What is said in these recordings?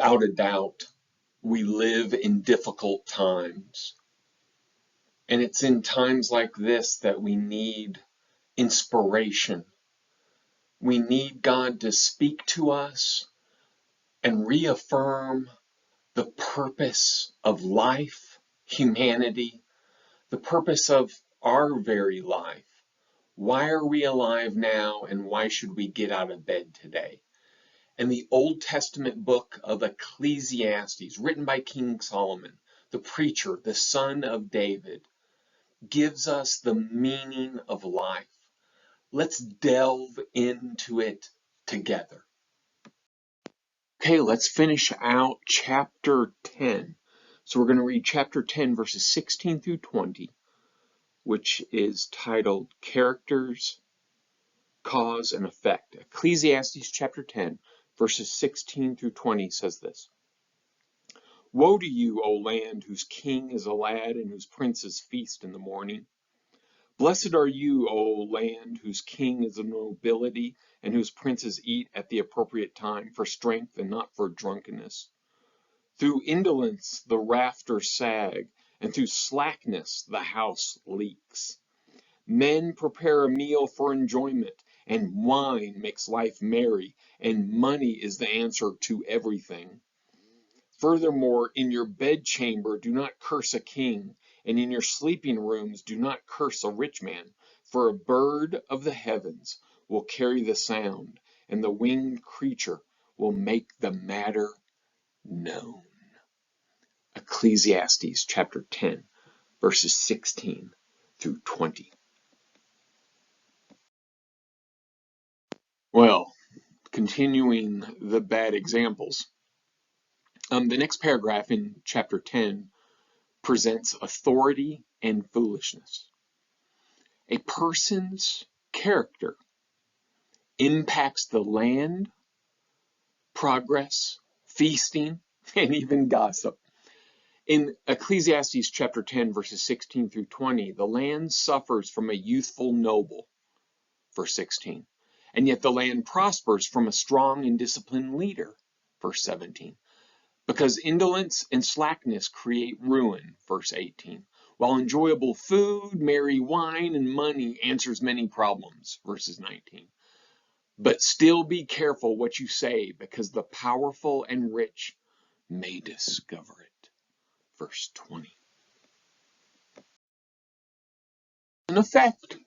Without a doubt, we live in difficult times. And it's in times like this that we need inspiration. We need God to speak to us and reaffirm the purpose of life, humanity, the purpose of our very life. Why are we alive now, and why should we get out of bed today? And the Old Testament book of Ecclesiastes, written by King Solomon, the preacher, the son of David, gives us the meaning of life. Let's delve into it together. Okay, let's finish out chapter 10. So we're going to read chapter 10, verses 16 through 20, which is titled Characters, Cause, and Effect. Ecclesiastes chapter 10, verses 16 through 20 says this. Woe to you, O land, whose king is a lad and whose princes feast in the morning. Blessed are you, O land, whose king is a nobility and whose princes eat at the appropriate time for strength and not for drunkenness. Through indolence the rafters sag, and through slackness the house leaks. Men prepare a meal for enjoyment, and wine makes life merry, and money is the answer to everything. Furthermore, in your bedchamber do not curse a king, and in your sleeping rooms do not curse a rich man, for a bird of the heavens will carry the sound, and the winged creature will make the matter known. Ecclesiastes chapter 10, verses 16 through 20. Well, continuing the bad examples, the next paragraph in chapter 10 presents authority and foolishness. A person's character impacts the land, progress, feasting, and even gossip. In Ecclesiastes chapter 10, verses 16 through 20, the land suffers from a youthful noble, verse 16, and yet the land prospers from a strong and disciplined leader, verse 17, because indolence and slackness create ruin, verse 18, while enjoyable food, merry wine, and money answers many problems, verses 19. But still be careful what you say, because the powerful and rich may discover it, verse 20. An effect.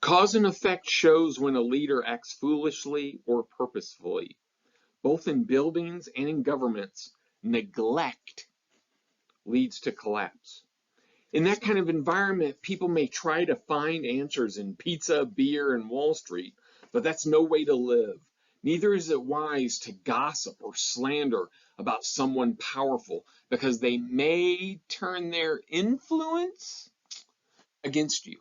Cause and effect shows when a leader acts foolishly or purposefully. Both in buildings and in governments, neglect leads to collapse. In that kind of environment, people may try to find answers in pizza, beer, and Wall Street, but that's no way to live. Neither is it wise to gossip or slander about someone powerful, because they may turn their influence against you.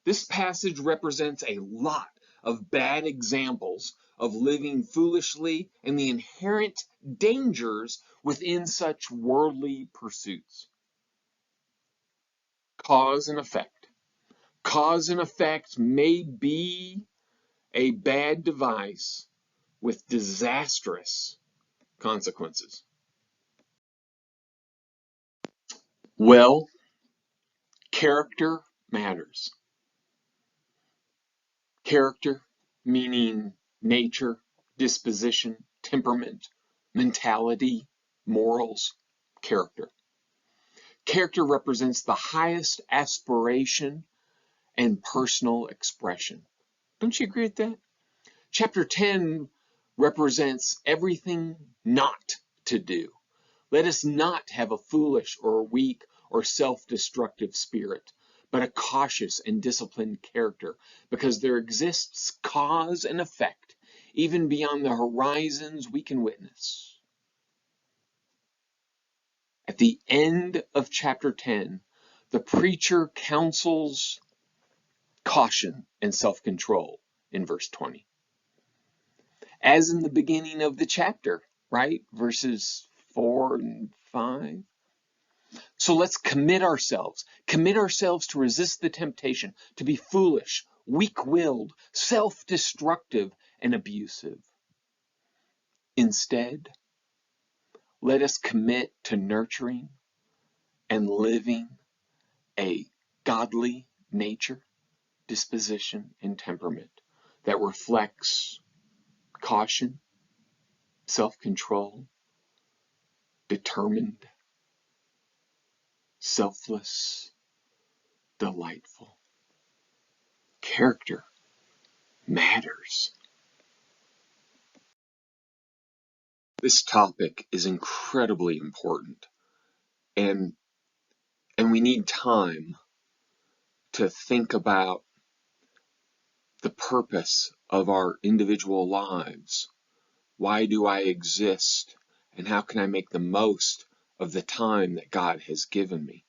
This passage represents a lot of bad examples of living foolishly and the inherent dangers within such worldly pursuits. Cause and effect. Cause and effect may be a bad device with disastrous consequences. Well, character matters. Character, meaning nature, disposition, temperament, mentality, morals, character. Character represents the highest aspiration and personal expression. Don't you agree with that? Chapter 10 represents everything not to do. Let us not have a foolish or a weak or self-destructive spirit, but a cautious and disciplined character, because there exists cause and effect even beyond the horizons we can witness. At the end of chapter 10, the preacher counsels caution and self-control in verse 20. As in the beginning of the chapter, right? Verses 4 and 5. So let's commit ourselves to resist the temptation to be foolish, weak-willed, self-destructive, and abusive. Instead, Let us commit to nurturing and living a godly nature, disposition, and temperament that reflects caution, self-control, determined, selfless, delightful. Character matters. This topic is incredibly important, and we need time to think about the purpose of our individual lives. Why do I exist? And how can I make the most of the time that God has given me?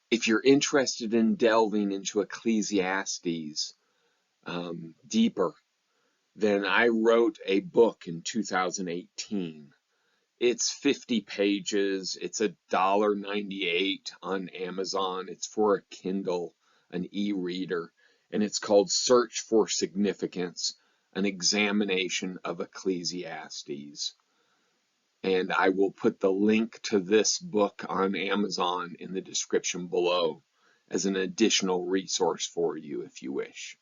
If you're interested in delving into Ecclesiastes deeper, then I wrote a book in 2018. It's 50 pages. It's $1.98 on Amazon. It's for a Kindle, an e-reader, and it's called Search for Significance, an examination of Ecclesiastes. And I will put the link to this book on Amazon in the description below as an additional resource for you if you wish.